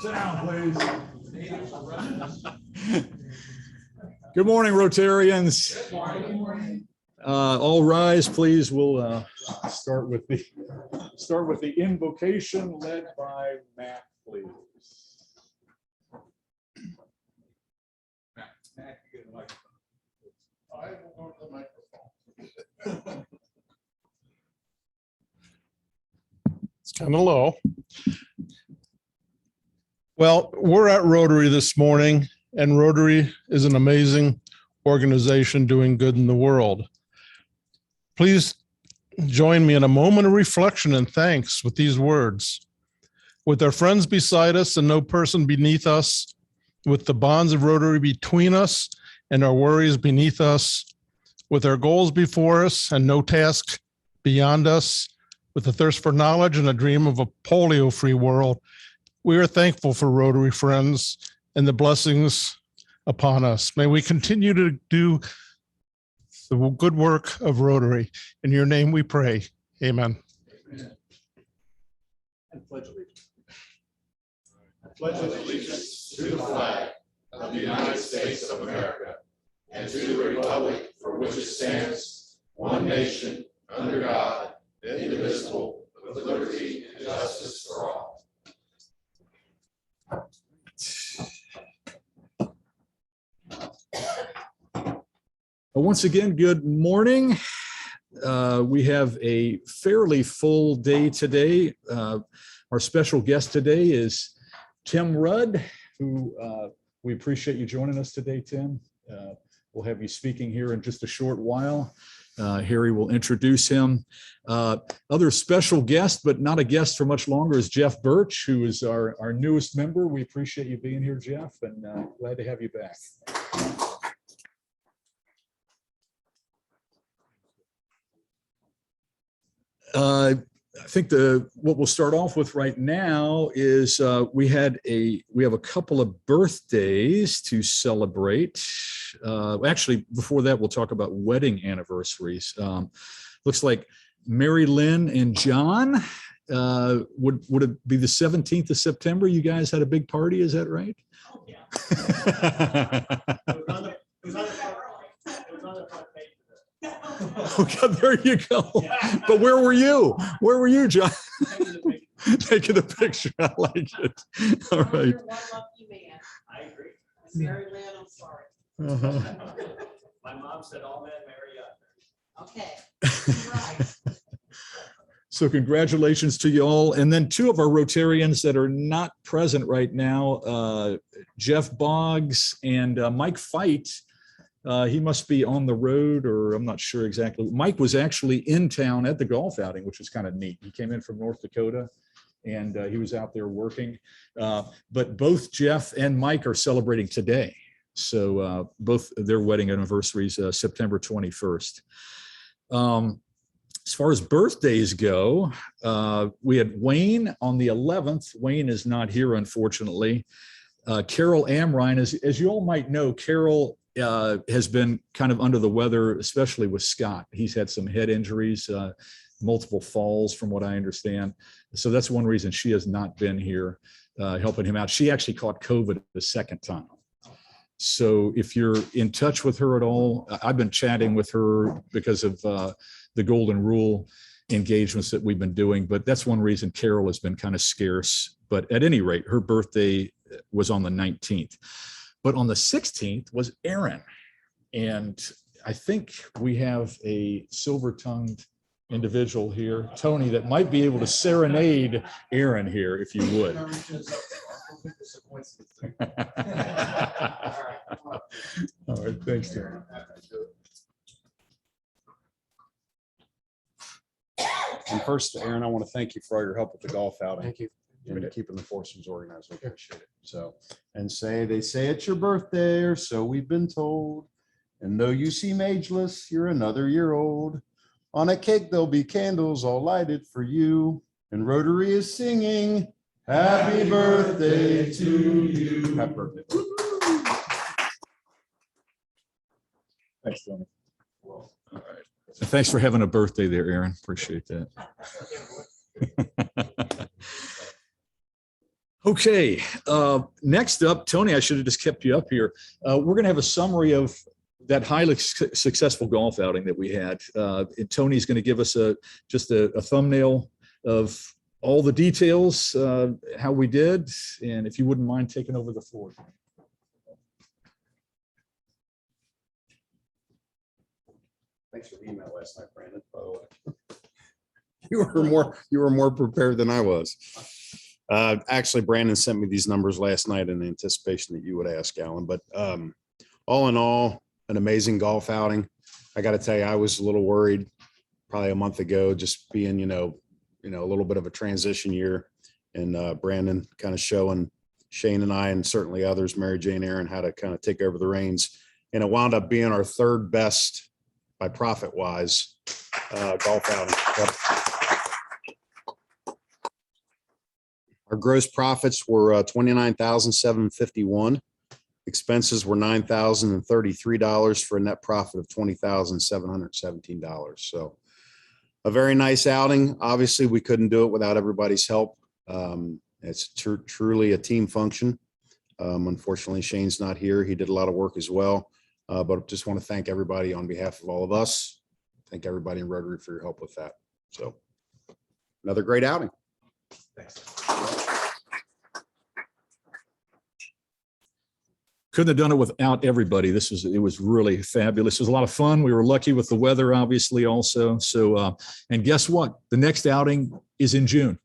Sit down, please. Good morning, Rotarians. Good morning. All rise, please. We'll start with the invocation led by Matt, please. Matt, you get a microphone. I will go to the microphone. It's kind of low. Well, we're at Rotary this morning, and Rotary is an amazing organization doing good in the world. Please join me in a moment of reflection and thanks with these words. With our friends beside us and no person beneath us, with the bonds of Rotary between us and our worries beneath us, with our goals before us and no task beyond us, with a thirst for knowledge and a dream of a polio-free world, we are thankful for Rotary friends and the blessings upon us. May we continue to do the good work of Rotary. In your name we pray. Amen. Amen. And pledge allegiance. I pledge allegiance to the flag of the United States of America and to the republic for which it stands, one nation, under God, indivisible, with liberty and justice for all. Once again, good morning. We have a fairly full day today. Our special guest today is Tim Rudd, who we appreciate you joining us today, Tim. We'll have you speaking here in just a short while. Harry will introduce him. Other special guest, but not a guest for much longer, is Jeff Birch, who is our newest member. We appreciate you being here, Jeff, and glad to have you back. I think what we'll start off with right now is we have a couple of birthdays to celebrate. Actually, before that, we'll talk about wedding anniversaries. Looks like Mary Lynn and John. Would it be the 17th of September? You guys had a big party, is that right? Oh, yeah. It was on the front page. Oh God, there you go. But where were you? Where were you, John? Taking the picture. I like it. All right. You're one lucky man. I agree. Mary Lynn, I'm sorry. My mom said all men marry young. Okay. Right. So congratulations to you all. And then two of our Rotarians that are not present right now, Jeff Boggs and Mike Fight. He must be on the road, or I'm not sure exactly. Mike was actually in town at the golf outing, which was kind of neat. He came in from North Dakota and he was out there working. But both Jeff and Mike are celebrating today. So both their wedding anniversaries, September 21st. As far as birthdays go, we had Wayne on the 11th. Wayne is not here, unfortunately. Carol Amrine, as you all might know, Carol has been kind of under the weather, especially with Scott. He's had some head injuries, multiple falls from what I understand. So that's one reason she has not been here helping him out. She actually caught COVID the second time. So if you're in touch with her at all, I've been chatting with her because of the Golden Rule engagements that we've been doing, but that's one reason Carol has been kind of scarce. But at any rate, her birthday was on the 19th. But on the 16th was Aaron. And I think we have a silver-tongued individual here, Tony, that might be able to serenade Aaron here, if you would. All right, thanks, Terry. And first, Aaron, I want to thank you for all your help with the golf outing. Thank you. And keeping the foursomes organized. We appreciate it. So, and they say it's your birthday, or so we've been told. And though you seem ageless, you're another year old. On a cake, there'll be candles all lighted for you. And Rotary is singing, happy birthday to you. Happy birthday. Thanks, Tony. All right. Thanks for having a birthday there, Aaron. Appreciate that. Okay, next up, Tony, I should have just kept you up here. We're going to have a summary of that highly successful golf outing that we had. And Tony's going to give us just a thumbnail of all the details, how we did. And if you wouldn't mind taking over the floor. Thanks for the email last night, Brandon, by the way. You were more prepared than I was. Actually, Brandon sent me these numbers last night in anticipation that you would ask, Alan. But all in all, an amazing golf outing. I got to tell you, I was a little worried probably a month ago, just being, a little bit of a transition year, and Brandon kind of showing Shane and I, and certainly others, Mary Jane, Aaron, how to kind of take over the reins. And it wound up being our third best by profit wise golf outing. Yep. Our gross profits were $29,751. Expenses were $9,033 for a net profit of $20,717. So a very nice outing. Obviously, we couldn't do it without everybody's help. It's truly a team function. Unfortunately, Shane's not here. He did a lot of work as well. But just want to thank everybody on behalf of all of us. Thank everybody in Rotary for your help with that. So another great outing. Thanks. Couldn't have done it without everybody. It was really fabulous. It was a lot of fun. We were lucky with the weather, obviously, also. So, and guess what? The next outing is in June.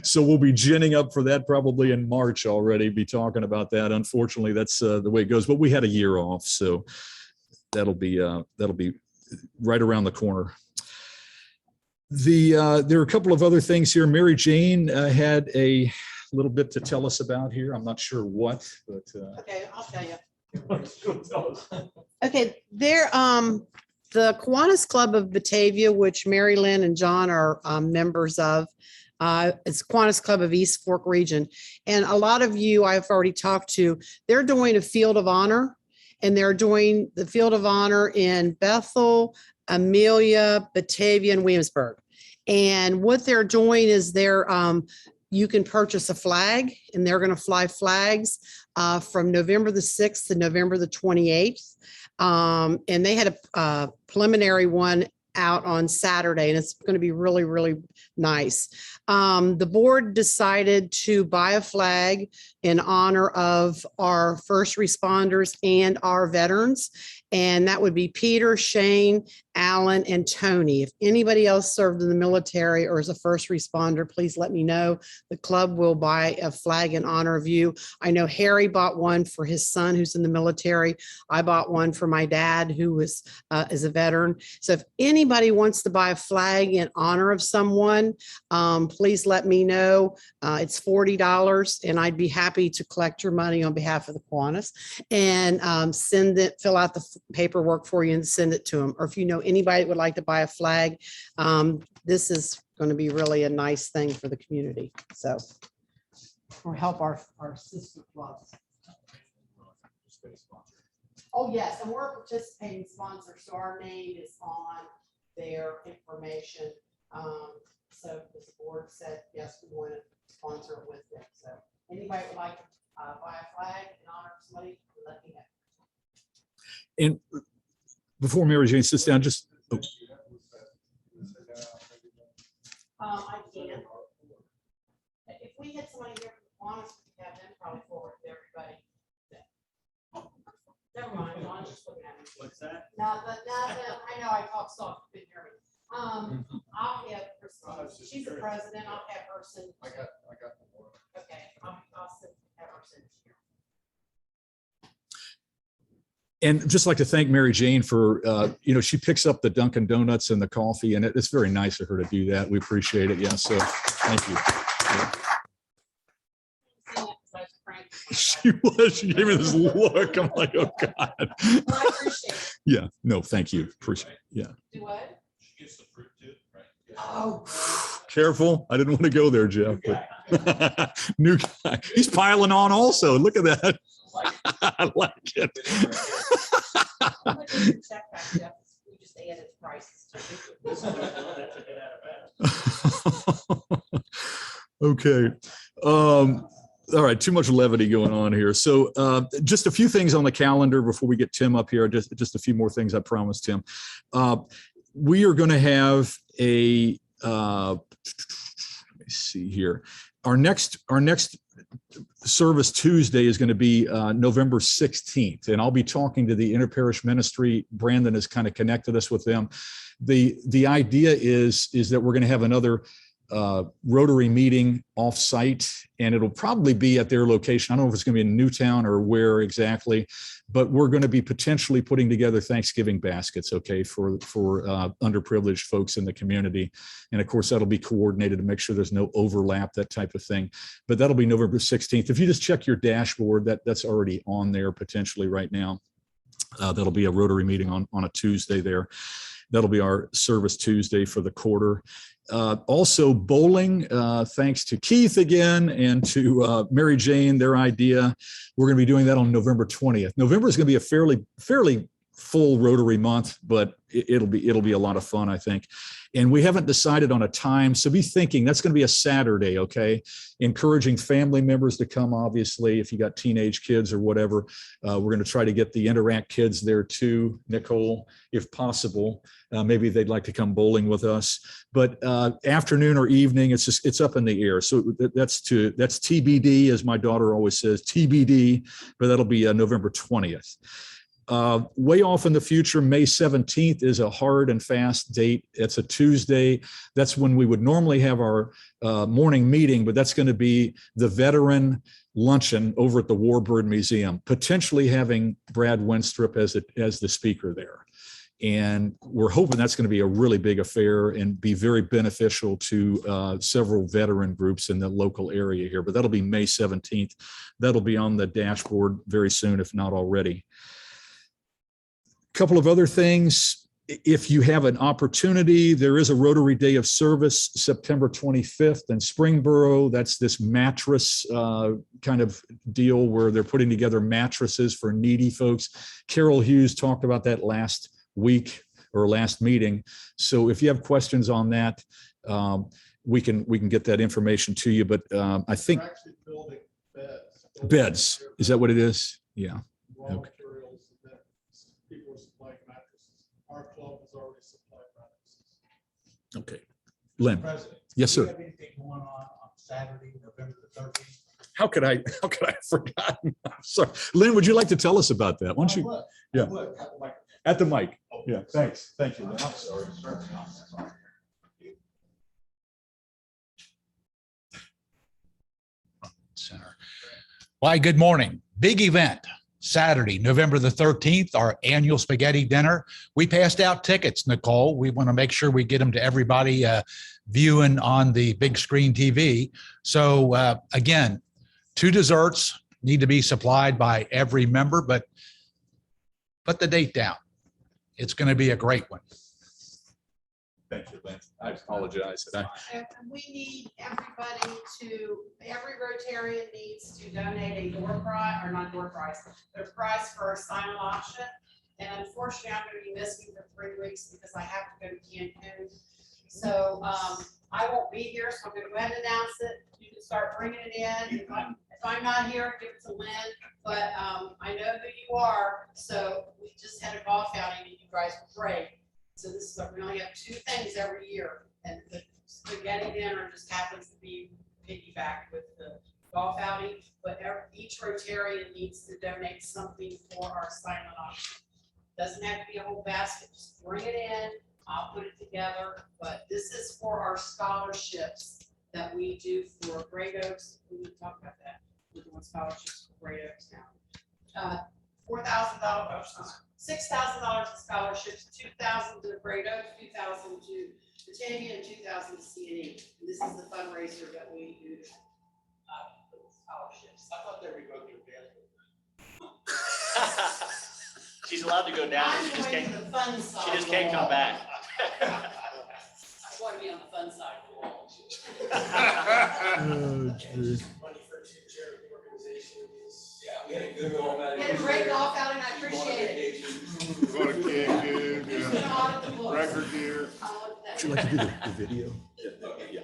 So we'll be ginning up for that probably in March already, be talking about that. Unfortunately, that's the way it goes, but we had a year off. So that'll be right around the corner. There are a couple of other things here. Mary Jane had a little bit to tell us about here. I'm not sure what, but okay, I'll tell you. Okay, there, the Kiwanis Club of Batavia, which Mary Lynn and John are members of, it's Kiwanis Club of East Fork Region. And a lot of you I've already talked to, they're doing a Field of Honor, and they're doing the Field of Honor in Bethel, Amelia, Batavia, and Williamsburg. And what they're doing is you can purchase a flag, and they're going to fly flags from November the 6th to November the 28th. And they had a preliminary one out on Saturday, and it's going to be really, really nice. The board decided to buy a flag in honor of our first responders and our veterans. And that would be Peter, Shane, Alan, and Tony. If anybody else served in the military or is a first responder, please let me know. The club will buy a flag in honor of you. I know Harry bought one for his son who's in the military. I bought one for my dad who is a veteran. So if anybody wants to buy a flag in honor of someone, please let me know. It's $40, and I'd be happy to collect your money on behalf of the Kiwanis and fill out the paperwork for you and send it to them. Or if you know anybody that would like to buy a flag, this is going to be really a nice thing for the community. So, or help our sister clubs. Oh yes, and we're a participating sponsor, so our name is on their information. So this board said yes, we want to sponsor it with them. So anybody would like to buy a flag in honor of somebody, let me know. And before Mary Jane sits down, just I can. If we had somebody here from Kiwanis, we could have them probably forward to everybody. Never mind, John's just looking at me. What's that? No, I know I talk soft, you couldn't hear me. I'll have Christine, she's the president, I'll have her send. I got the board. Okay, I'll have her send. and just like to thank Mary Jane for she picks up the Dunkin' Donuts and the coffee, and it's very nice of her to do that. We appreciate it. Yeah, so thank you. Yeah. She gave me this look. I'm like, oh God. Well, I appreciate it. Yeah, no, thank you. Appreciate it. Yeah. Do what? She gets the fruit too, right? Oh. Careful. I didn't want to go there, Jeff. But new guy. He's piling on also. Look at that. I like it. Check back, Jeff. We just added prices. Okay. All right, too much levity going on here. So just a few things on the calendar before we get Tim up here. Just a few more things I promised Tim. We are going to have a, let me see here. Our next service Tuesday is going to be November 16th, and I'll be talking to the interparish ministry. Brandon has kind of connected us with them. The idea is that we're going to have another Rotary meeting off-site, and it'll probably be at their location. I don't know if it's going to be in Newtown or where exactly, but we're going to be potentially putting together Thanksgiving baskets, okay, for underprivileged folks in the community. And of course, that'll be coordinated to make sure there's no overlap, that type of thing. But that'll be November 16th. If you just check your dashboard, that's already on there potentially right now. That'll be a Rotary meeting on a Tuesday there. That'll be our service Tuesday for the quarter. Also bowling, thanks to Keith again and to Mary Jane, their idea. We're going to be doing that on November 20th. November is going to be a fairly full Rotary month, but it'll be a lot of fun, I think. And we haven't decided on a time, so be thinking that's going to be a Saturday, okay? Encouraging family members to come, obviously, if you got teenage kids or whatever. We're going to try to get the Interact kids there too, Nicole, if possible. Maybe they'd like to come bowling with us. But afternoon or evening, it's up in the air. So that's TBD, as my daughter always says, TBD, but that'll be November 20th. Way off in the future, May 17th is a hard and fast date. It's a Tuesday. That's when we would normally have our morning meeting, but that's going to be the veteran luncheon over at the Warbird Museum, potentially having Brad Wenstrup as the speaker there. And we're hoping that's going to be a really big affair and be very beneficial to several veteran groups in the local area here. But that'll be May 17th. That'll be on the dashboard very soon, if not already. Couple of other things. If you have an opportunity, there is a Rotary Day of Service, September 25th in Springboro. That's this mattress kind of deal where they're putting together mattresses for needy folks. Carol Hughes talked about that last week or last meeting. So if you have questions on that, we can get that information to you. But I think actually building beds. Is that what it is? Yeah. Okay. People are supplying mattresses. Our club has already supplied mattresses. Okay. Lynn. President. Yes, Do you sir. have anything going on Saturday, November the 13th? How could I have forgotten? I'm sorry. Lynn, would you like to tell us about that? Why don't you? Yeah. At the mic. Yeah, thanks. Thank you, Lynn. I'm sorry. Center. Why, good morning. Big event. Saturday, November the 13th, our annual spaghetti dinner. We passed out tickets, Nicole. We want to make sure we get them to everybody viewing on the big screen TV. So again, 2 desserts need to be supplied by every member, but put the date down. It's going to be a great one. Thank you, Lynn. I apologize. And we need every Rotarian needs to donate a door prize, or not door prize, but a prize for a silent auction. And unfortunately, I'm going to be missing for 3 weeks because I have to go to Cancun. So I won't be here, so I'm going to go ahead and announce it. You can start bringing it in. If I'm not here, give it to Lynn. But I know who you are. So we just had a golf outing and you guys were great. So this is, we only have 2 things every year, and the spaghetti dinner just happens to be piggybacked with the golf outing. But each Rotarian needs to donate something for our silent auction. Doesn't have to be a whole basket. Just bring it in. I'll put it together. But this is for our scholarships that we do for Great Oaks. We need to talk about that. We're doing scholarships for Great Oaks now. $4,000, $6,000 in scholarships, $2,000 to Great Oaks, $2,000 to Batavia, and $2,000 to CNE. And this is the fundraiser that we do for the scholarships. I thought they would go through dance. She's allowed to go down. I'm She just going can't. to the fun side. She just can't come back. I want to be on the fun side of the wall. Money for 2 charity organizations. Yeah, we had a good one. You had a great golf outing. I appreciate it. Go to Cancun, Who's gonna audit the books? record year. I'll look at that. Would you like to do the video? Yeah.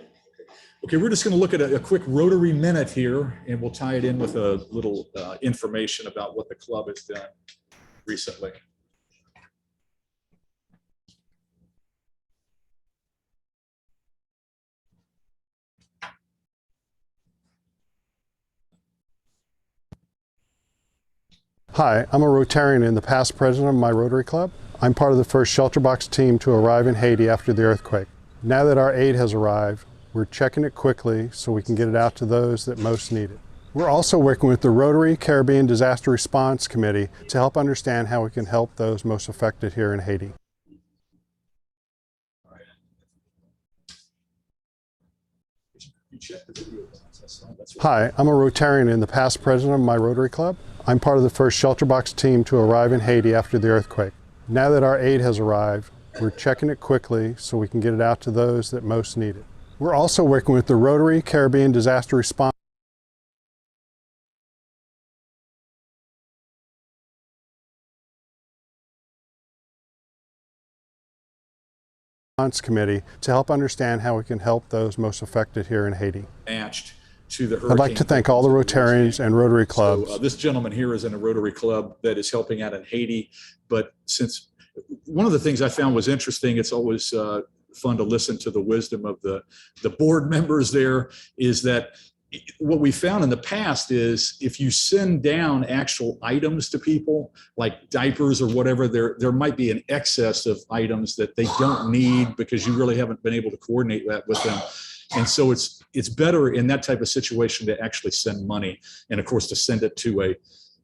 Okay, we're just going to look at a quick Rotary minute here, and we'll tie it in with a little information about what the club has done recently. Hi, I'm a Rotarian and the past president of my Rotary Club. I'm part of the first shelter box team to arrive in Haiti after the earthquake. Now that our aid has arrived, we're checking it quickly so we can get it out to those that most need it. We're also working with the Rotary Caribbean Disaster Response Committee to help understand how we can help those most affected here in Haiti. Hi, I'm a Rotarian and the past president of my Rotary Club. I'm part of the first shelter box team to arrive in Haiti after the earthquake. Now that our aid has arrived, we're checking it quickly so we can get it out to those that most need it. We're also working with the Rotary Caribbean Disaster Response Committee to help understand how we can help those most affected here in Haiti. Matched to the hurricane. I'd like to thank all the Rotarians and Rotary clubs. So, this gentleman here is in a Rotary club that is helping out in Haiti. But since one of the things I found was interesting, it's always fun to listen to the wisdom of the board members there, is that what we found in the past is if you send down actual items to people like diapers or whatever, there might be an excess of items that they don't need because you really haven't been able to coordinate that with them. And so it's better in that type of situation to actually send money, and of course to send it to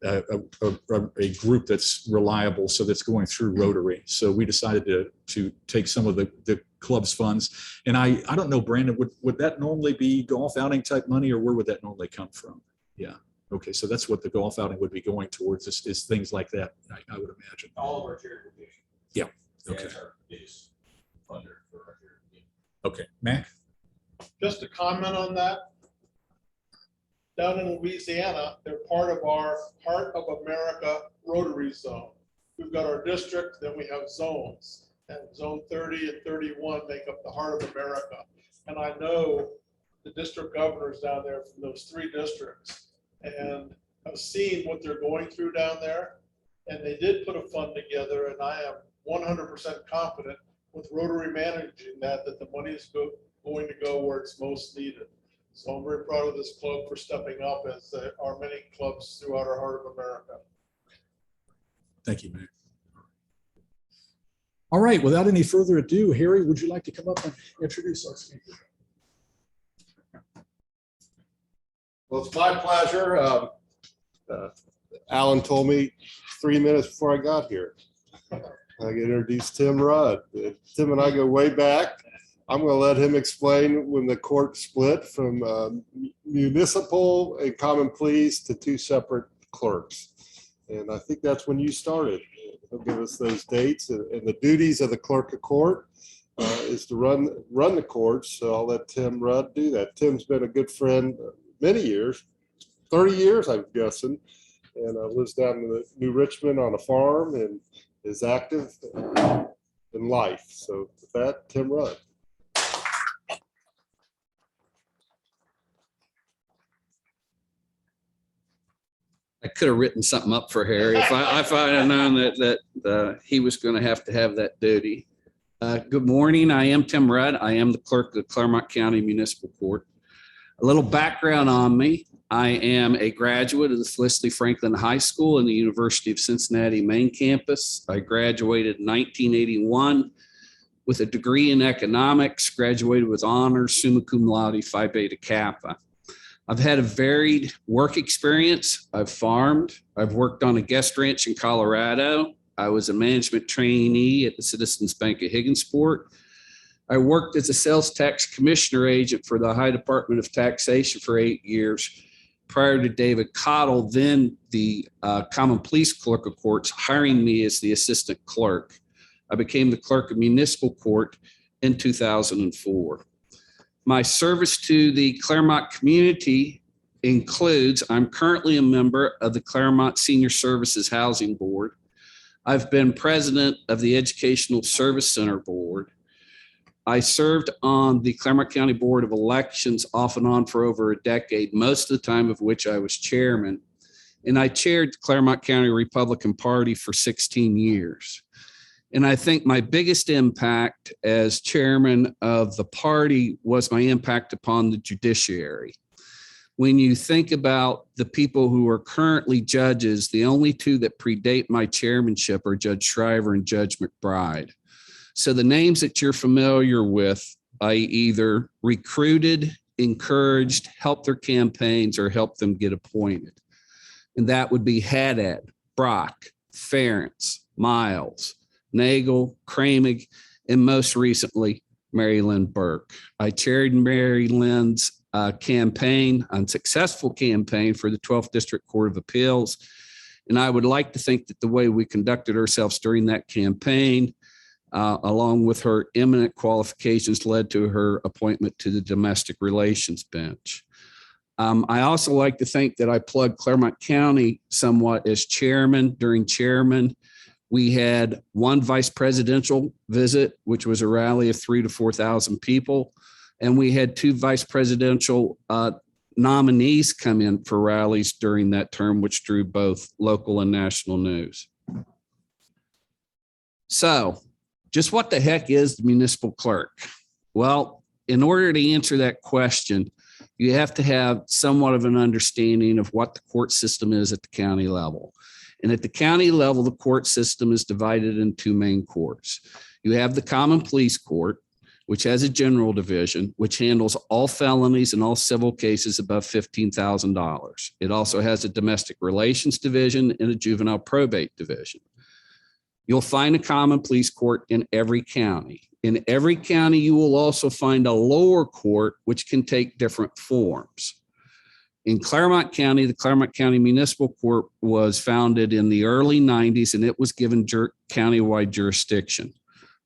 a group that's reliable, so that's going through Rotary. So we decided to take some of the club's funds. And I don't know, Brandon, would that normally be golf outing type money, or where would that normally come from? Yeah. Okay, so that's what the golf outing would be going towards, is things like that, I would imagine. All of our charity donations. Yeah. Okay. That's our biggest funder for our charity. Okay, Mac? Just to comment on that, down in Louisiana, they're part of our Heart of America Rotary Zone. We've got our district, then we have zones, and zone 30 and 31 make up the Heart of America. And I know the district governors down there from those three districts, and I've seen what they're going through down there. And they did put a fund together, and I am 100% confident with Rotary managing that the money is going to go where it's most needed. So I'm very proud of this club for stepping up, as are many clubs throughout our Heart of America. Thank you, Mac. All right, without any further ado, Harry, would you like to come up and introduce our speaker? Well, it's my pleasure. Alan told me 3 minutes before I got here. I get introduced Tim Rudd. Tim and I go way back. I'm going to let him explain when the court split from municipal and common pleas to two separate clerks. And I think that's when you started. He'll give us those dates, and the duties of the clerk of court is to run the courts. So I'll let Tim Rudd do that. Tim's been a good friend many years, 30 years, I'm guessing, and lives down in New Richmond on a farm and is active in life. So with that, Tim Rudd. I could have written something up for Harry if I had known that he was going to have that duty. Good morning. I am Tim Rudd. I am the clerk of the Clermont County Municipal Court. A little background on me. I am a graduate of the Felicity Franklin High School in the University of Cincinnati main campus. I graduated in 1981 with a degree in economics, graduated with honors, summa cum laude, Phi Beta Kappa. I've had a varied work experience. I've farmed. I've worked on a guest ranch in Colorado. I was a management trainee at the Citizens Bank of Higginsport. I worked as a sales tax commissioner agent for the Ohio Department of Taxation for 8 years prior to David Cottle, then the Common Pleas Clerk of Courts, hiring me as the assistant clerk. I became the clerk of municipal court in 2004. My service to the Clermont community includes, I'm currently a member of the Clermont Senior Services Housing Board. I've been president of the Educational Service Center Board. I served on the Clermont County Board of Elections off and on for over a decade, most of the time of which I was chairman. And I chaired the Clermont County Republican Party for 16 years. And I think my biggest impact as chairman of the party was my impact upon the judiciary. When you think about the people who are currently judges, the only two that predate my chairmanship are Judge Shriver and Judge McBride. So the names that you're familiar with, I either recruited, encouraged, helped their campaigns, or helped them get appointed. And that would be Haddad, Brock, Ferentz, Miles, Nagel, Kramig, and most recently, Mary Lynn Burke. I chaired Mary Lynn's campaign, unsuccessful campaign for the 12th District Court of Appeals. And I would like to think that the way we conducted ourselves during that campaign, along with her eminent qualifications, led to her appointment to the Domestic Relations Bench. I also like to think that I plugged Clermont County somewhat as chairman. During chairman, we had one vice presidential visit, which was a rally of 3,000 to 4,000 people. And we had two vice presidential nominees come in for rallies during that term, which drew both local and national news. So just what the heck is the municipal clerk? Well, in order to answer that question, you have to have somewhat of an understanding of what the court system is at the county level. And at the county level, the court system is divided in two main courts. You have the common police court, which has a general division, which handles all felonies and all civil cases above $15,000. It also has a domestic relations division and a juvenile probate division. You'll find a common police court in every county. In every county, you will also find a lower court, which can take different forms. In Clermont County, the Clermont County Municipal Court was founded in the early 90s, and it was given countywide jurisdiction.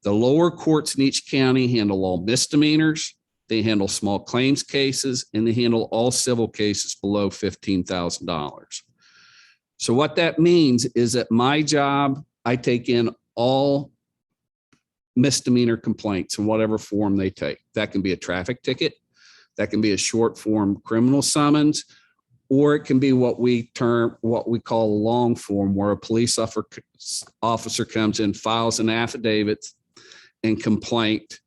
The lower courts in each county handle all misdemeanors, they handle small claims cases, and they handle all civil cases below $15,000. So what that means is that my job, I take in all misdemeanor complaints in whatever form they take. That can be a traffic ticket, that can be a short form criminal summons, or it can be what we call a long form, where a police officer comes in, files an affidavit and complaint,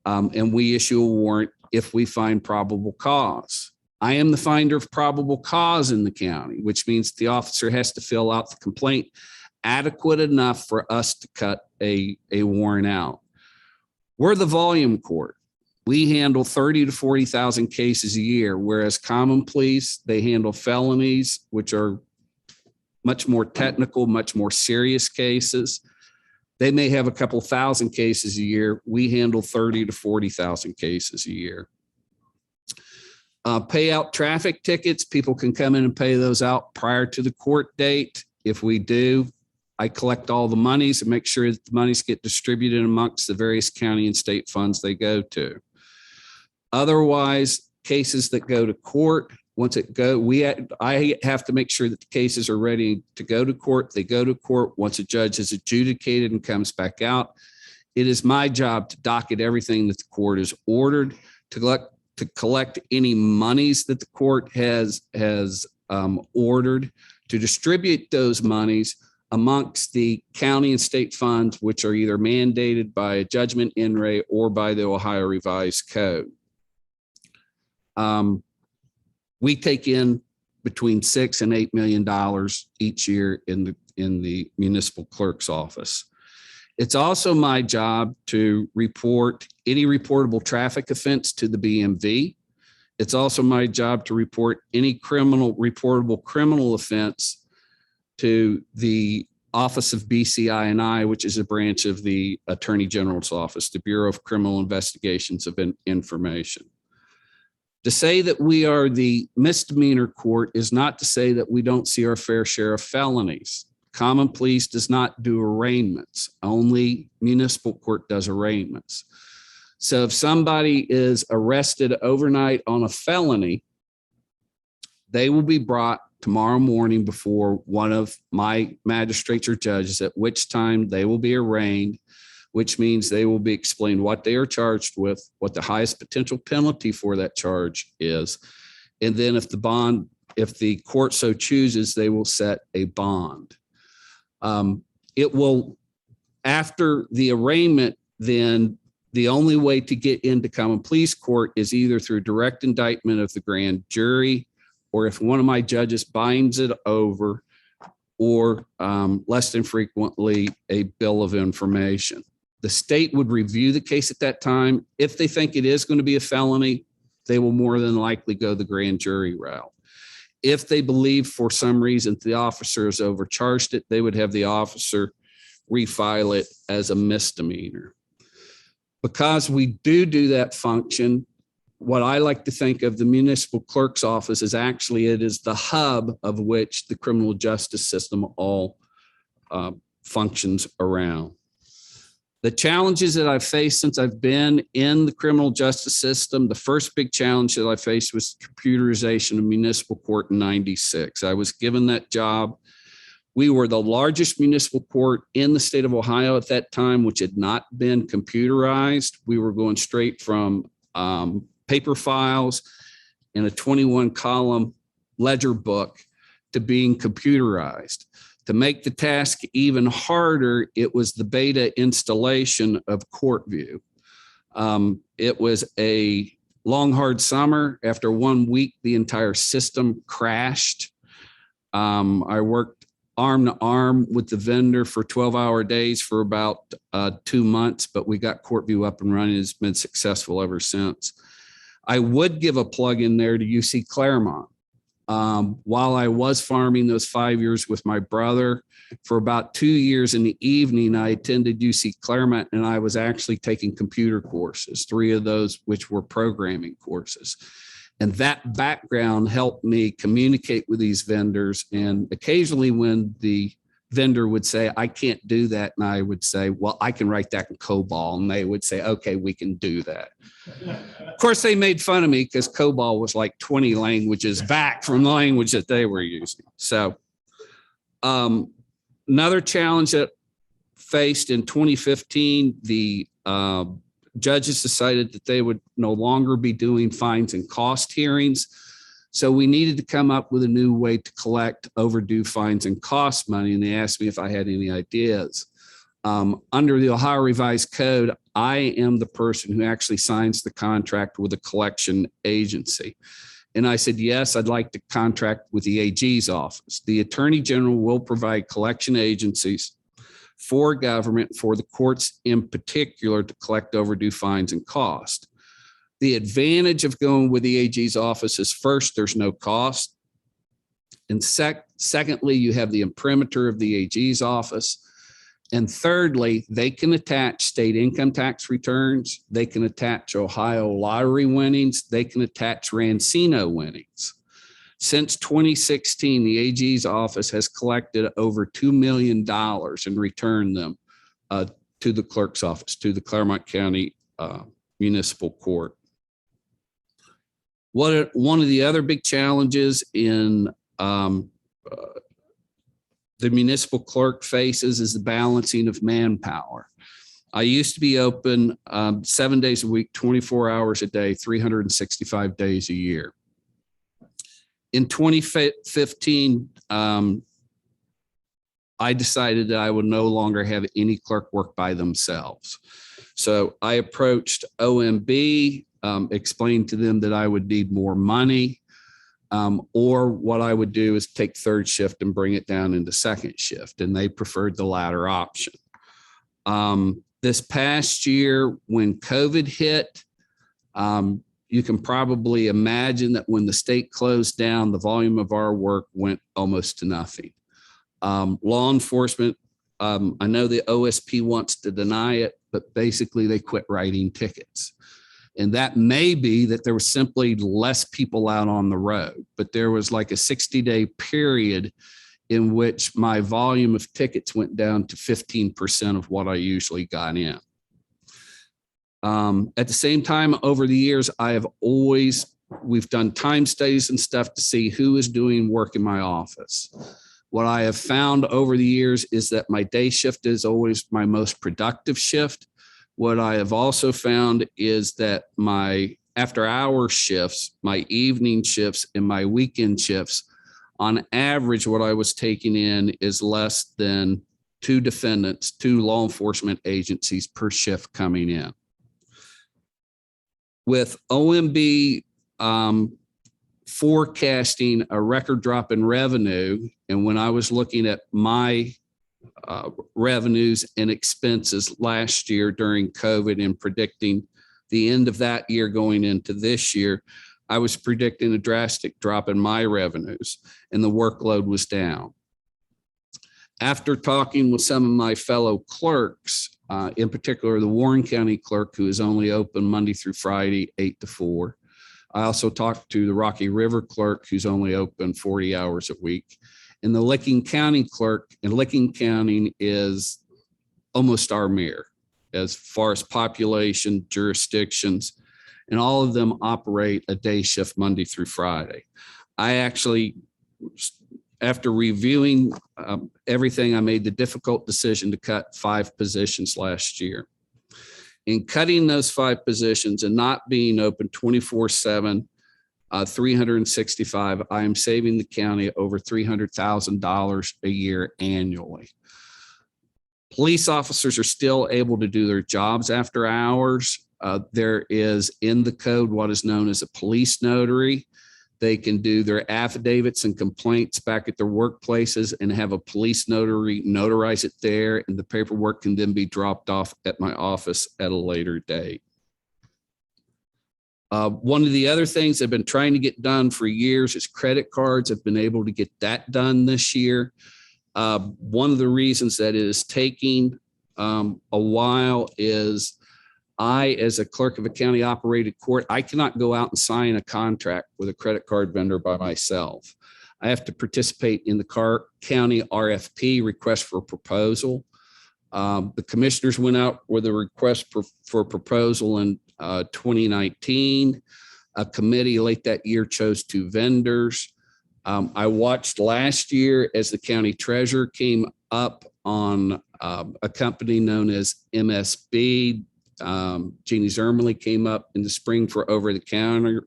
and we issue a warrant if we find probable cause. I am the finder of probable cause in the county, which means the officer has to fill out the complaint adequate enough for us to cut a warrant out. We're the volume court. We handle 30 to 40,000 cases a year, whereas common police, they handle felonies, which are much more technical, much more serious cases. They may have a couple thousand cases a year. We handle 30 to 40,000 cases a year. Pay out traffic tickets. People can come in and pay those out prior to the court date. If we do, I collect all the monies and make sure that the monies get distributed amongst the various county and state funds they go to. Otherwise, cases that go to court, I have to make sure that the cases are ready to go to court. They go to court. Once a judge has adjudicated and comes back out, it is my job to docket everything that the court has ordered, to collect any monies that the court has ordered, to distribute those monies amongst the county and state funds, which are either mandated by a judgment in re or by the Ohio Revised Code. We take in between $6 and $8 million each year in the municipal clerk's office. It's also my job to report any reportable traffic offense to the BMV. It's also my job to report any reportable criminal offense to the Office of BCI&I, which is a branch of the Attorney General's Office, the Bureau of Criminal Investigations of Information. To say that we are the misdemeanor court is not to say that we don't see our fair share of felonies. Common police does not do arraignments. Only municipal court does arraignments. So if somebody is arrested overnight on a felony, they will be brought tomorrow morning before one of my magistrates or judges, at which time they will be arraigned. which means they will be explained what they are charged with, what the highest potential penalty for that charge is. And then if the court so chooses, they will set a bond. It will, after the arraignment, then the only way to get into common pleas court is either through direct indictment of the grand jury, or if one of my judges binds it over, or less than frequently, a bill of information. The state would review the case at that time. If they think it is going to be a felony, they will more than likely go the grand jury route. If they believe for some reason the officer has overcharged it, they would have the officer refile it as a misdemeanor. Because we do that function, what I like to think of the municipal clerk's office is actually it is the hub of which the criminal justice system all functions around. The challenges that I've faced since I've been in the criminal justice system, the first big challenge that I faced was computerization of municipal court in '96. I was given that job. We were the largest municipal court in the state of Ohio at that time, which had not been computerized. We were going straight from paper files and a 21-column ledger book to being computerized. To make the task even harder, it was the beta installation of CourtView. It was a long, hard summer. After 1 week, the entire system crashed. I worked arm to arm with the vendor for 12-hour days for about 2 months, but we got CourtView up and running. It's been successful ever since. I would give a plug in there to UC Clermont. While I was farming those 5 years with my brother, for about 2 years in the evening, I attended UC Clermont and I was actually taking computer courses, 3 of those which were programming courses. And that background helped me communicate with these vendors. And occasionally when the vendor would say, I can't do that, and I would say, well, I can write that in COBOL. And they would say, okay, we can do that. Of course, they made fun of me because COBOL was like 20 languages back from the language that they were using. So another challenge that faced in 2015, the judges decided that they would no longer be doing fines and cost hearings. So we needed to come up with a new way to collect overdue fines and cost money. And they asked me if I had any ideas. Under the Ohio Revised Code, I am the person who actually signs the contract with a collection agency. And I said, yes, I'd like to contract with the AG's office. The Attorney General will provide collection agencies for government, for the courts in particular, to collect overdue fines and cost. The advantage of going with the AG's office is, first, there's no cost. And secondly, you have the imprimatur of the AG's office. And thirdly, they can attach state income tax returns. They can attach Ohio lottery winnings. They can attach Rancino winnings. Since 2016, the AG's office has collected over $2 million and returned them to the clerk's office, to the Clermont County Municipal Court. One of the other big challenges in the municipal clerk faces is the balancing of manpower. I used to be open 7 days a week, 24 hours a day, 365 days a year. In 2015, I decided that I would no longer have any clerk work by themselves. So I approached OMB, explained to them that I would need more money, or what I would do is take third shift and bring it down into second shift. And they preferred the latter option. This past year, when COVID hit, you can probably imagine that when the state closed down, the volume of our work went almost to nothing. Law enforcement, I know the OSP wants to deny it, but basically they quit writing tickets. And that may be that there was simply less people out on the road, but there was like a 60-day period in which my volume of tickets went down to 15% of what I usually got in. At the same time, over the years, we've done time studies and stuff to see who is doing work in my office. What I have found over the years is that my day shift is always my most productive shift. What I have also found is that my after hour shifts, my evening shifts, and my weekend shifts, on average, what I was taking in is less than 2 defendants, 2 law enforcement agencies per shift coming in. With OMB forecasting a record drop in revenue, and when I was looking at my revenues and expenses last year during COVID and predicting the end of that year going into this year, I was predicting a drastic drop in my revenues, and the workload was down. After talking with some of my fellow clerks, in particular the Warren County clerk, who is only open Monday through Friday, 8 to 4. I also talked to the Rocky River clerk, who's only open 40 hours a week. And the Licking County clerk, and Licking County is almost our mayor as far as population, jurisdictions, and all of them operate a day shift Monday through Friday. I actually, after reviewing everything, I made the difficult decision to cut 5 positions last year. In cutting those 5 positions and not being open 24/7, 365, I am saving the county over $300,000 a year annually. Police officers are still able to do their jobs after hours. There is in the code what is known as a police notary. They can do their affidavits and complaints back at their workplaces and have a police notary notarize it there, and the paperwork can then be dropped off at my office at a later date. One of the other things I've been trying to get done for years is credit cards. I've been able to get that done this year. One of the reasons that it is taking a while is I, as a clerk of a county operated court, I cannot go out and sign a contract with a credit card vendor by myself. I have to participate in the county RFP, request for proposal. The commissioners went out with a request for proposal in 2019. A committee late that year chose 2 vendors. I watched last year as the county treasurer came up on a company known as MSB. Jeannie Zermley came up in the spring for over-the-counter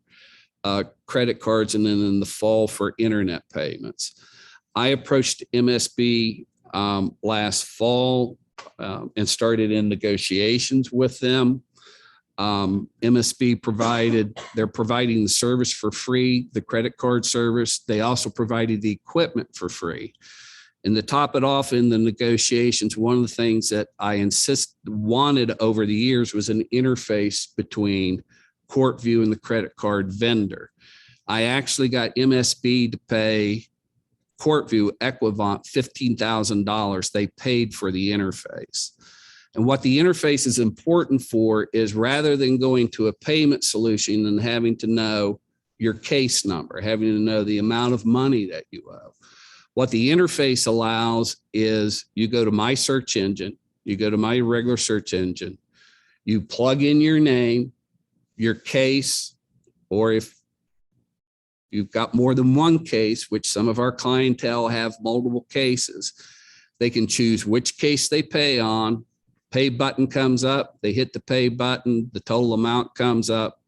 credit cards, and then in the fall for internet payments. I approached MSB last fall and started in negotiations with them. MSB they're providing the service for free, the credit card service. They also provided the equipment for free. And to top it off in the negotiations, one of the things that I wanted over the years was an interface between CourtView and the credit card vendor. I actually got MSB to pay CourtView Equivant $15,000. They paid for the interface. And what the interface is important for is, rather than going to a payment solution and having to know your case number, having to know the amount of money that you owe, what the interface allows is you go to my search engine, you go to my regular search engine, you plug in your name, your case, or if you've got more than one case, which some of our clientele have multiple cases, they can choose which case they pay on. Pay button comes up, they hit the pay button, the total amount comes up,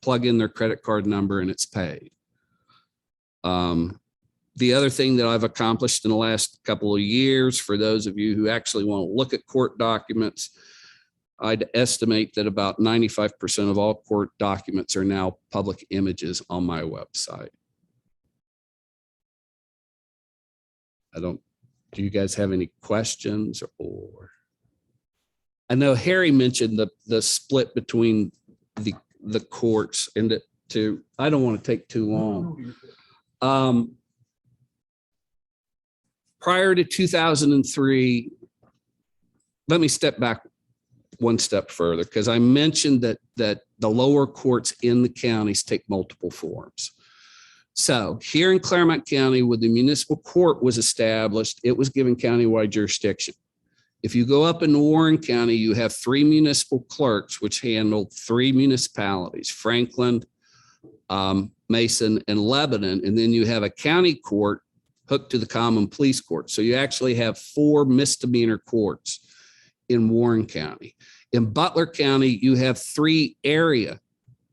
plug in their credit card number, and it's paid. The other thing that I've accomplished in the last couple of years, for those of you who actually want to look at court documents, I'd estimate that about 95% of all court documents are now public images on my website. Do you guys have any questions? Or I know Harry mentioned the split between the courts, and I don't want to take too long. Prior to 2003, let me step back one step further, because I mentioned that the lower courts in the counties take multiple forms. So here in Clermont County, when the municipal court was established, it was given countywide jurisdiction. If you go up in Warren County, you have 3 municipal clerks, which handle 3 municipalities, Franklin, Mason, and Lebanon. And then you have a county court hooked to the common police court. So you actually have 4 misdemeanor courts in Warren County. In Butler County, you have 3 area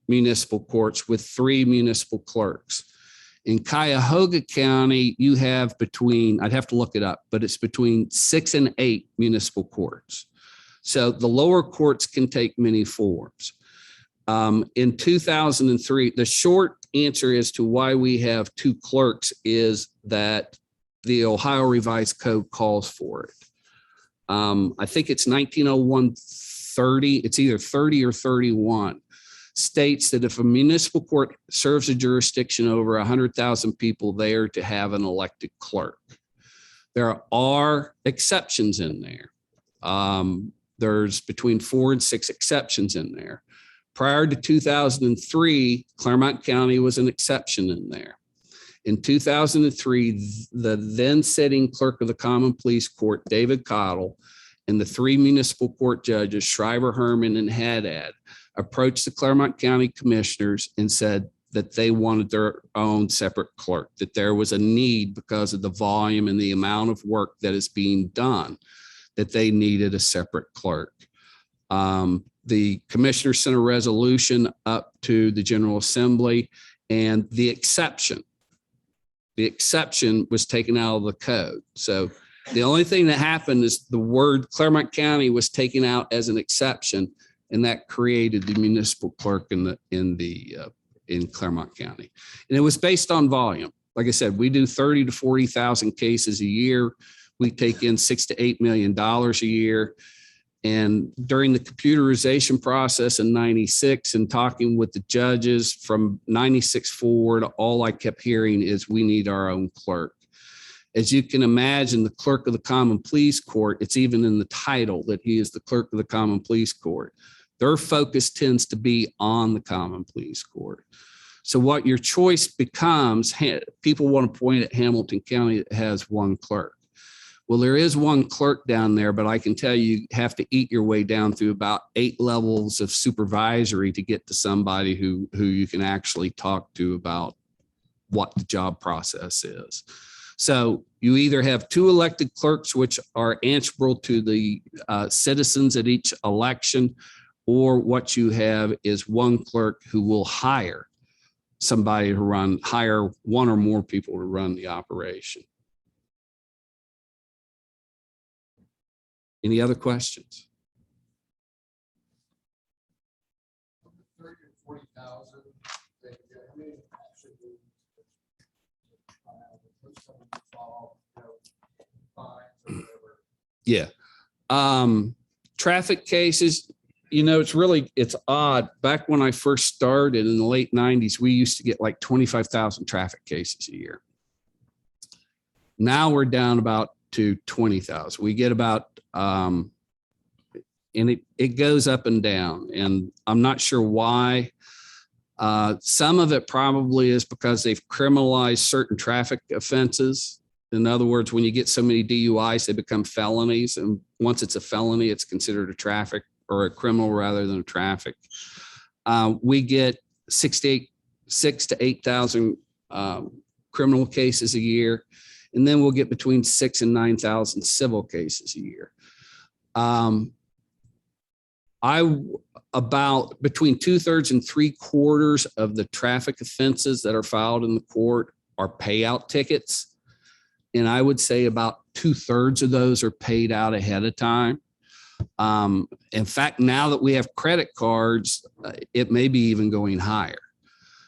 municipal courts with 3 municipal clerks. In Cuyahoga County, you have between, I'd have to look it up, but it's between 6 and 8 municipal courts. So the lower courts can take many forms. In 2003, the short answer as to why we have 2 clerks is that the Ohio Revised Code calls for it. I think it's 1901-30, it's either 30 or 31, states that if a municipal court serves a jurisdiction over 100,000 people, they are to have an elected clerk. There are exceptions in there. There's between 4 and 6 exceptions in there. Prior to 2003, Clermont County was an exception in there. In 2003, the then sitting clerk of the Common Pleas Court, David Cottle, and the 3 municipal court judges, Schreiber, Herman, and Haddad, approached the Clermont County commissioners and said that they wanted their own separate clerk, that there was a need because of the volume and the amount of work that is being done, that they needed a separate clerk. The commissioner sent a resolution up to the General Assembly, and the exception was taken out of the code. So the only thing that happened is the word Clermont County was taken out as an exception, and that created the municipal clerk in Clermont County. And it was based on volume. Like I said, we do 30 to 40,000 cases a year. We take in $6 to $8 million a year. And during the computerization process in 96 and talking with the judges from 96 forward, all I kept hearing is we need our own clerk. As you can imagine, the clerk of the Common Pleas Court, it's even in the title that he is the clerk of the Common Pleas Court. Their focus tends to be on the Common Pleas Court. So what your choice becomes, people want to point at Hamilton County that has 1 clerk. Well, there is 1 clerk down there, but I can tell you have to eat your way down through about 8 levels of supervisory to get to somebody who you can actually talk to about what the job process is. So you either have 2 elected clerks, which are answerable to the citizens at each election, or what you have is 1 clerk who will hire somebody to hire 1 or more people to run the operation. Any other questions? 30 to 40,000. Yeah. Traffic cases, it's odd. Back when I first started in the late 90s, we used to get like 25,000 traffic cases a year. Now we're down about to 20,000. We get about, and it goes up and down, and I'm not sure why. Some of it probably is because they've criminalized certain traffic offenses. In other words, when you get so many DUIs, they become felonies. And once it's a felony, it's considered a traffic or a criminal rather than a traffic. We get 6,000 to 8,000 criminal cases a year. And then we'll get between 6,000 and 9,000 civil cases a year. About between 2/3 and 3/4 of the traffic offenses that are filed in the court are payout tickets. And I would say about 2/3 of those are paid out ahead of time. In fact, now that we have credit cards, it may be even going higher,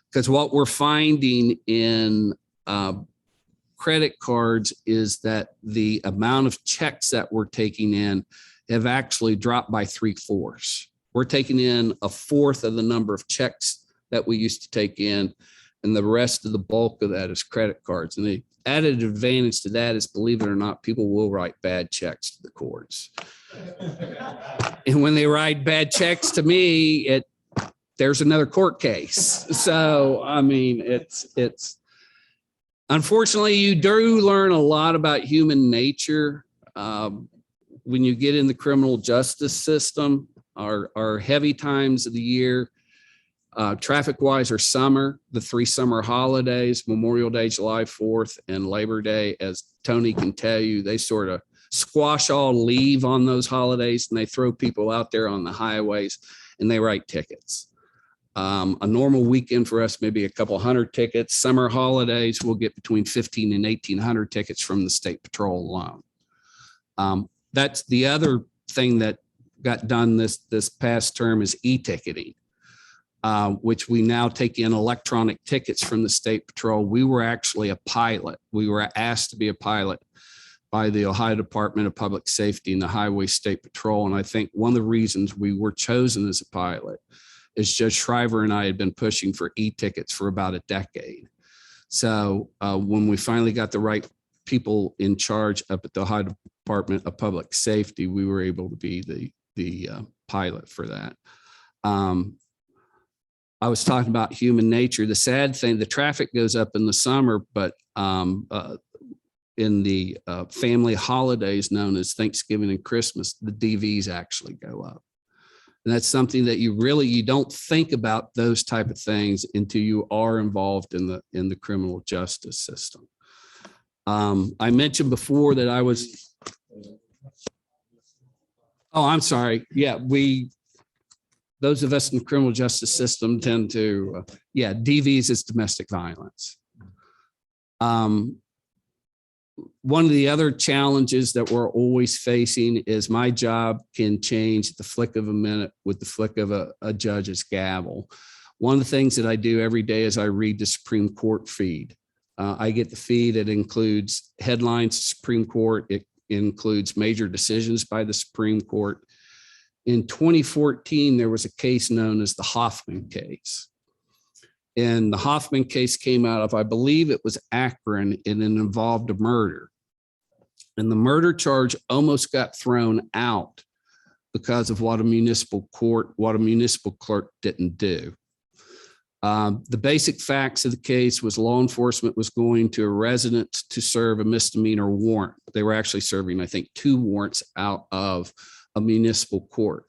because what we're finding in credit cards is that the amount of checks that we're taking in have actually dropped by 3/4. We're taking in 1/4 of the number of checks that we used to take in, and the rest of the bulk of that is credit cards. And the added advantage to that is, believe it or not, people will write bad checks to the courts. And when they write bad checks to me, there's another court case. So, I mean, it's unfortunately, you do learn a lot about human nature when you get in the criminal justice system. Our heavy times of the year, Traffic wise or summer, the 3 summer holidays, Memorial Day, July 4th, and Labor Day, as Tony can tell you, they sort of squash all leave on those holidays and they throw people out there on the highways and they write tickets. A normal weekend for us, maybe a couple hundred tickets. Summer holidays, we'll get between 15 and 1,800 tickets from the State Patrol alone. That's the other thing that got done this past term is e-ticketing, which we now take in electronic tickets from the State Patrol. We were actually a pilot. We were asked to be a pilot by the Ohio Department of Public Safety and the Highway State Patrol. And I think one of the reasons we were chosen as a pilot is Judge Shriver and I had been pushing for e-tickets for about a decade. So when we finally got the right people in charge up at the Ohio Department of Public Safety, we were able to be the pilot for that. I was talking about human nature. The sad thing, the traffic goes up in the summer, but in the family holidays known as Thanksgiving and Christmas, the DVs actually go up. And that's something that you don't think about those type of things until you are involved in the criminal justice system. I mentioned before that I was, I'm sorry. Yeah, those of us in the criminal justice system tend to, DVs is domestic violence. One of the other challenges that we're always facing is my job can change at the flick of a minute with the flick of a judge's gavel. One of the things that I do every day is I read the Supreme Court feed. I get the feed. It includes headlines, Supreme Court. It includes major decisions by the Supreme Court. In 2014, there was a case known as the Hoffman case. And the Hoffman case came out of, I believe it was Akron, and it involved a murder. And the murder charge almost got thrown out because of what a municipal clerk didn't do. The basic facts of the case was law enforcement was going to a residence to serve a misdemeanor warrant. They were actually serving, I think, 2 warrants out of a municipal court.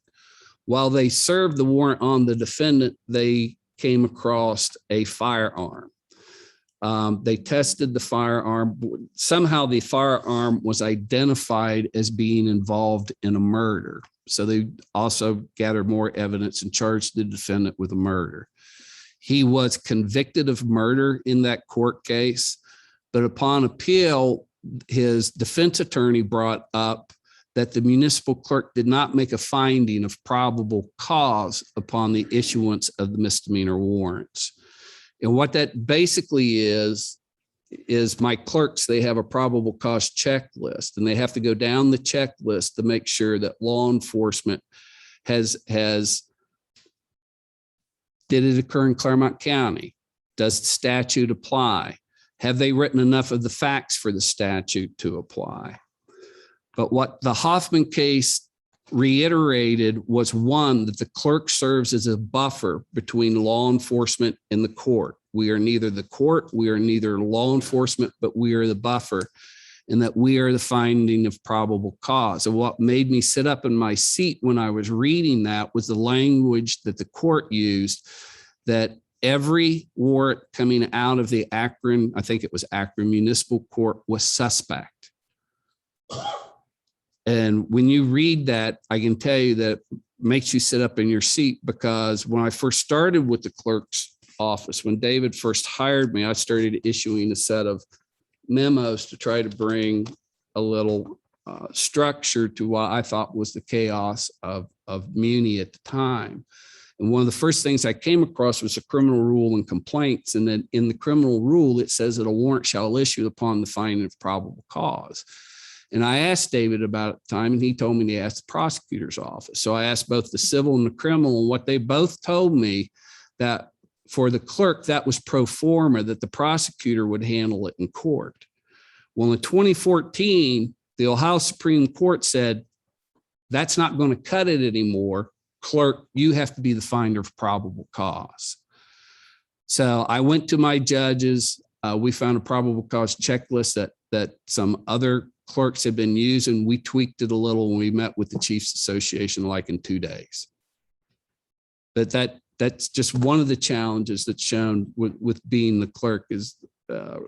While they served the warrant on the defendant, they came across a firearm. They tested the firearm. Somehow the firearm was identified as being involved in a murder. So they also gathered more evidence and charged the defendant with a murder. He was convicted of murder in that court case, but upon appeal, his defense attorney brought up that the municipal clerk did not make a finding of probable cause upon the issuance of the misdemeanor warrants. And what that basically is my clerks, they have a probable cause checklist, and they have to go down the checklist to make sure that law enforcement did it occur in Clermont County? Does the statute apply? Have they written enough of the facts for the statute to apply? But what the Hoffman case reiterated was, one, that the clerk serves as a buffer between law enforcement and the court. We are neither the court, we are neither law enforcement, but we are the buffer, and that we are the finding of probable cause. And what made me sit up in my seat when I was reading that was the language that the court used, that every warrant coming out of the Akron, I think it was Akron Municipal Court, was suspect. And when you read that, I can tell you that it makes you sit up in your seat, because when I first started with the clerk's office, when David first hired me, I started issuing a set of memos to try to bring a little structure to what I thought was the chaos of Muni at the time. And one of the first things I came across was a criminal rule and complaints. And then in the criminal rule, it says that a warrant shall issue upon the finding of probable cause. And I asked David about it at the time, and he told me to ask the prosecutor's office. So I asked both the civil and the criminal, and what they both told me, that for the clerk, that was pro forma, that the prosecutor would handle it in court. Well, in 2014, the Ohio Supreme Court said, that's not going to cut it anymore. Clerk, you have to be the finder of probable cause. So I went to my judges. We found a probable cause checklist that some other clerks had been using. We tweaked it a little when we met with the Chiefs Association, like in 2 days. But that's just one of the challenges that's shown with being the clerk is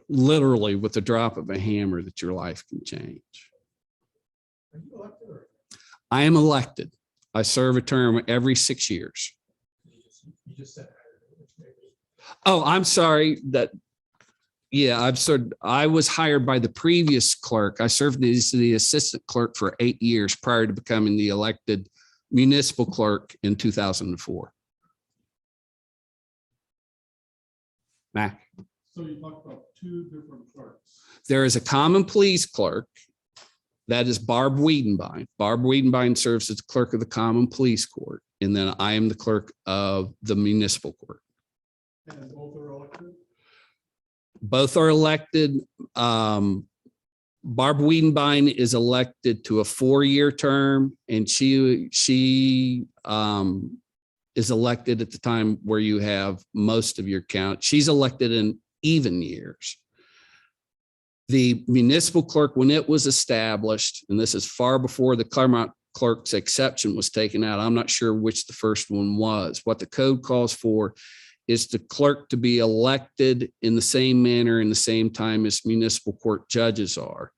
literally with the drop of a hammer that your life can change. I am elected. I serve a term every 6 years. Oh, I'm sorry that. Yeah, I was hired by the previous clerk. I served as the assistant clerk for 8 years prior to becoming the elected municipal clerk in 2004. Mac. So you talked about two different clerks. There is a common pleas clerk. That is Barb Wiedenbein. Barb Wiedenbein serves as the clerk of the common pleas court. And then I am the clerk of the municipal court. And both are elected? Both are elected. Barb Wiedenbein is elected to a 4-year term, and she is elected at the time where you have most of your count. She's elected in even years. The municipal clerk, when it was established, and this is far before the Clermont clerk's exception was taken out, I'm not sure which the first one was. What the code calls for is the clerk to be elected in the same manner in the same time as municipal court judges are.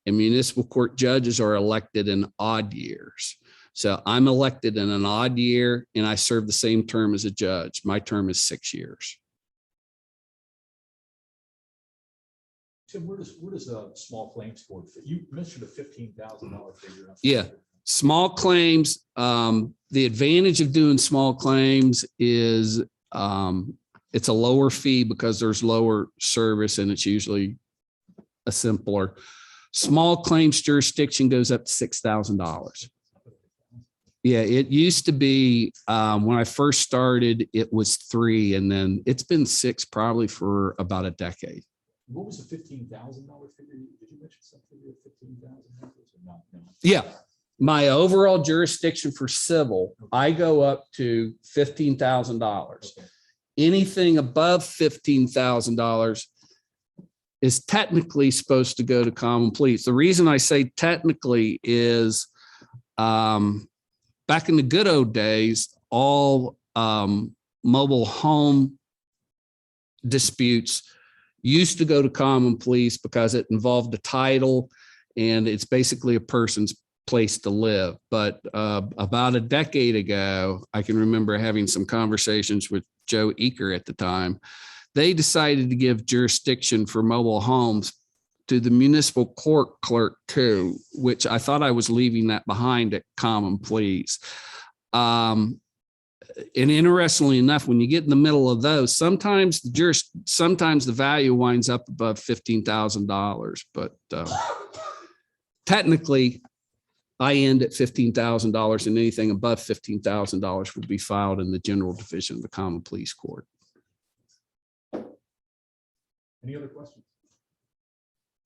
And municipal court judges are elected in odd years. So I'm elected in an odd year and I serve the same term as a judge. My term is 6 years. Tim, where does a small claims court fit? You mentioned a $15,000 figure. Yeah. Small claims. The advantage of doing small claims is it's a lower fee because there's lower service and it's usually a simpler. Small claims jurisdiction goes up to $6,000. Yeah, it used to be when I first started, it was 3, and then it's been 6 probably for about a decade. What was the $15,000 figure? Did you mention something of $15,000? No. Yeah. My overall jurisdiction for civil, I go up to $15,000. Okay. Anything above $15,000 is technically supposed to go to common pleas. The reason I say technically is back in the good old days, all mobile home disputes used to go to common pleas because it involved a title and it's basically a person's place to live. But about a decade ago, I can remember having some conversations with Joe Eaker at the time. They decided to give jurisdiction for mobile homes to the municipal court clerk too, which I thought I was leaving that behind at common pleas. And interestingly enough, when you get in the middle of those, sometimes the value winds up above $15,000, but technically I end at $15,000 and anything above $15,000 would be filed in the general division of the common pleas court. Any other questions?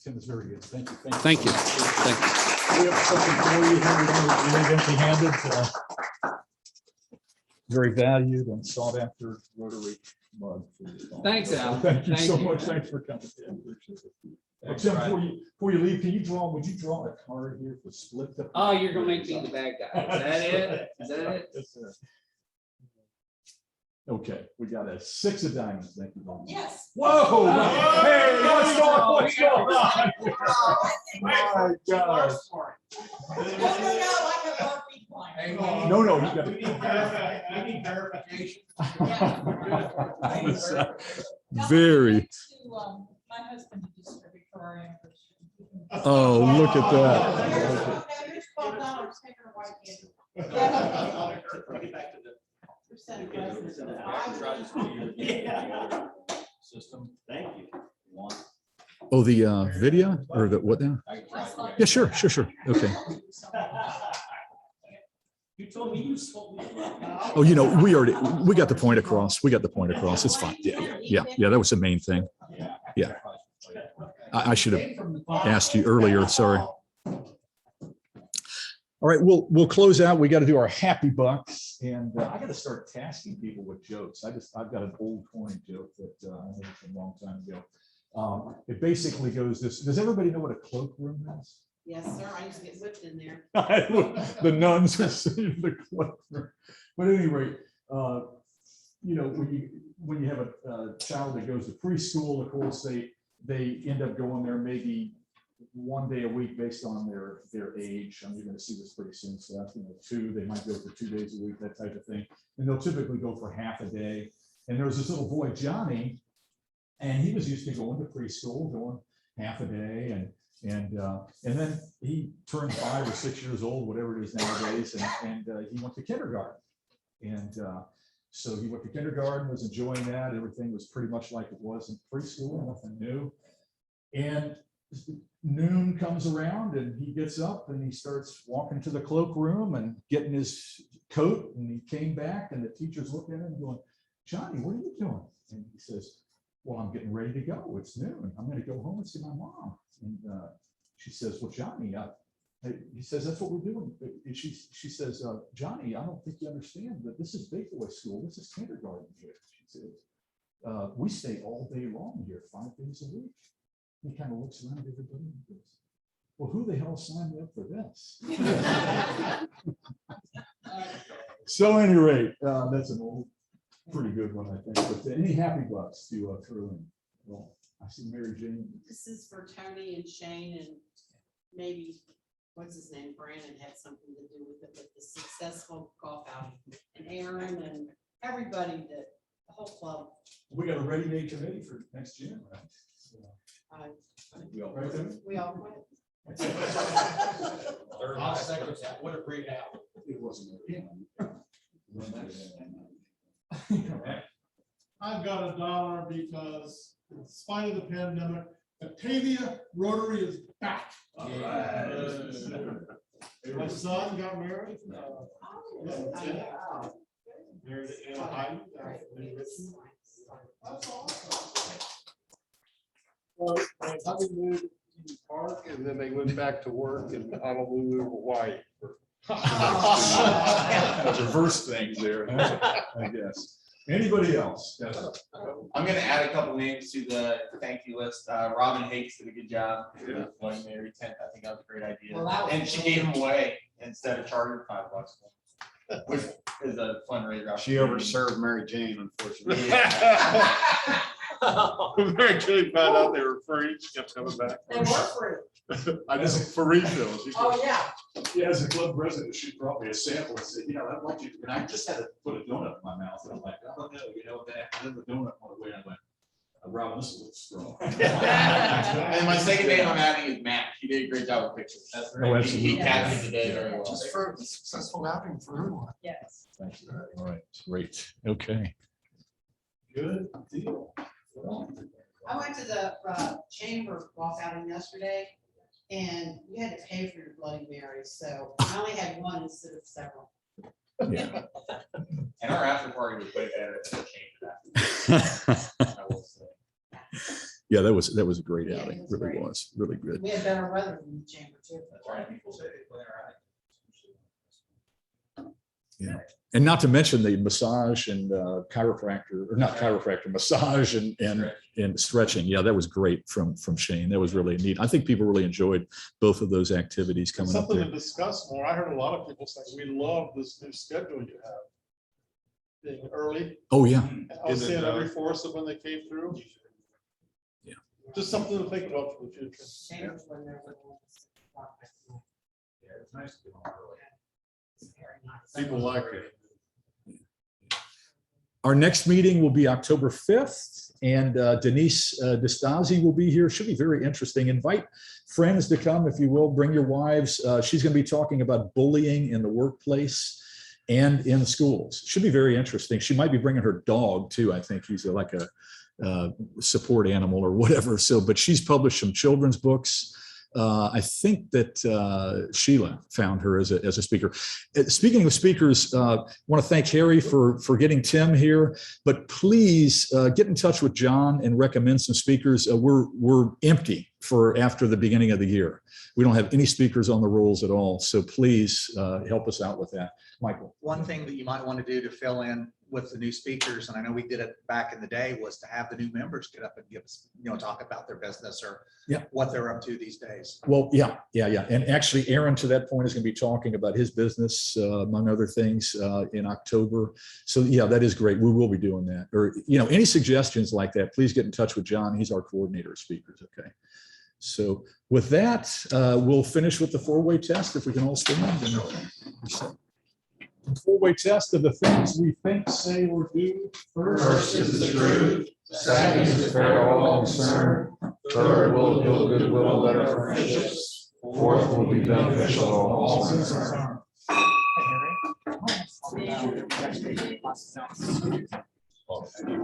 Tim, that's very good. Thank you. Thank you. Thank you. We have something for you here. We don't leave empty-handed. Very valued and sought after Rotary mug. Thanks, Al. Thank you so Thank you. much. Thanks for coming. Tim. Appreciate it. Tim, before you leave, would you draw a card here for split? Oh, you're gonna make me the bad guy. Is that it? Is that it? Yes, sir. Okay, we got a 6 of diamonds. Thank you very much. Yes. Whoa! Hey, what's going on? What's going on? My God. No, you got We need verification. Very. My husband to distribute for our anniversary. Oh, look at that. Here's $12. Take her white candy. Get back to the System. Thank you. Oh, the video or the what now? Yeah, sure. Okay. You told me you sold me. Oh, we got the point across. It's fine. Yeah. That was the main thing. Yeah. I should have asked you earlier. Sorry. All right, we'll close out. We got to do our happy bucks, and I got to start tasking people with jokes. I've got an old corny joke that I made from a long time ago. It basically goes this: does everybody know what a cloakroom is? Yes, sir. I used to get whipped in there. The nuns received the cloakroom. But at any rate, you know, when you have a child that goes to preschool, of course, they end up going there maybe one day a week based on their age. You're going to see this pretty soon. So that's, you know, two, they might go for 2 days a week, that type of thing. And they'll typically go for half a day. And there was this little boy, Johnny, and he was used to going to preschool, going half a day. And then he turned 5 or 6 years old, whatever it is nowadays. And he went to kindergarten. And so he went to kindergarten, was enjoying that. Everything was pretty much like it was in preschool, nothing new. And noon comes around and he gets up and he starts walking to the cloakroom and getting his coat. And he came back and the teachers looked at him going, "Johnny, what are you doing?" And he says, "Well, I'm getting ready to go. It's noon. I'm going to go home and see my mom." And she says, "Well, Johnny," he says, "that's what we're doing." And she says, "Johnny, I don't think you understand that this is big boy school. This is kindergarten here." She says, "We stay all day long here, 5 days a week." He kind of looks around at everybody and goes, "Well, who the hell signed me up for this?" So, at any rate, that's an old, pretty good one, I think. But any happy bucks to throw in? Well, I see Mary Jane. This is for Tony and Shane and maybe, what's his name, Brandon had something to do with it, but the successful golf outing. And Aaron and everybody, the whole club. We got a ready-made committee for next June, right? So, we all right there? We all went. I'll second that. What a great hour. It wasn't. I've got $1 because in spite of the pandemic, Batavia Rotary is back. My son got married. Married in Anaheim. That's awesome. Well, my honeymoon in Park, and then they went back to work in Honolulu, Hawaii. Reverse things there, I guess. Anybody else? I'm gonna add a couple names to the thank you list. Robin Hakes did a good job. When Mary 10th, I think that was a great idea. Well, and she gave them away instead of charging $5, which is a fundraiser. She overserved Mary Jane, unfortunately. Mary Jane found out they were free. She kept coming back. They were free. I just for refills. Oh, yeah. Yeah, as a club president, she brought me a sample and said, I'd like you, and I just had to put a donut in my mouth. And I'm like, I don't know, then the donut went away. And I went, Robin, this is a little strong. And my second name I'm adding is Matt. He did a great job with pictures. That's Oh, right. absolutely. He captured the day very well. Just for a successful outing for everyone. Yes. Thank you. All right, great. Okay. Good deal. I went to the chamber golf outing yesterday and you had to pay for your Bloody Mary. So I only had one instead of several. Yeah. And our after party was way better than the chamber. I will say. Yeah, that was a great Yeah, outing. it was Really great. was, really good. We had better weather than the chamber too. People say they play all right. Yeah. And not to mention the massage and chiropractor, or not chiropractor, massage and stretching. Yeah, that was great from Shane. That was really neat. I think people really enjoyed both of those activities coming up Something to there. discuss more. I heard a lot of people say, we love this new schedule you have. Being early. Oh, yeah. I was seeing every force of when they came through. Yeah. Just something to think about for the future. Chambers when they're. Yeah, it's nice to get on early. It's very nice. People like it. Our next meeting will be October 5th, and Denise DeStasi will be here. Should be very interesting. Invite friends to come, if you will. Bring your wives. She's going to be talking about bullying in the workplace and in schools. Should be very interesting. She might be bringing her dog too. I think he's like a support animal or whatever. So, but she's published some children's books. I think that Sheila found her as a speaker. Speaking of speakers, I want to thank Harry for getting Tim here, but please get in touch with John and recommend some speakers. We're empty for after the beginning of the year. We don't have any speakers on the rolls at all. So please help us out with that. Michael. One thing that you might want to do to fill in with the new speakers, and I know we did it back in the day, was to have the new members get up and give us, talk about their business or Yeah. what they're up to these days. Well, yeah. And actually, Aaron, to that point, is going to be talking about his business, among other things, in October. So yeah, that is great. We will be doing that. Or, any suggestions like that, please get in touch with John. He's our coordinator of speakers. Okay. So with that, we'll finish with the four-way test. If we can all stand. Four-way test of the things we think, say, or do. First is the truth. Second is fair to all concerned. Third will build goodwill and better friendships. Fourth will be beneficial to all concerned.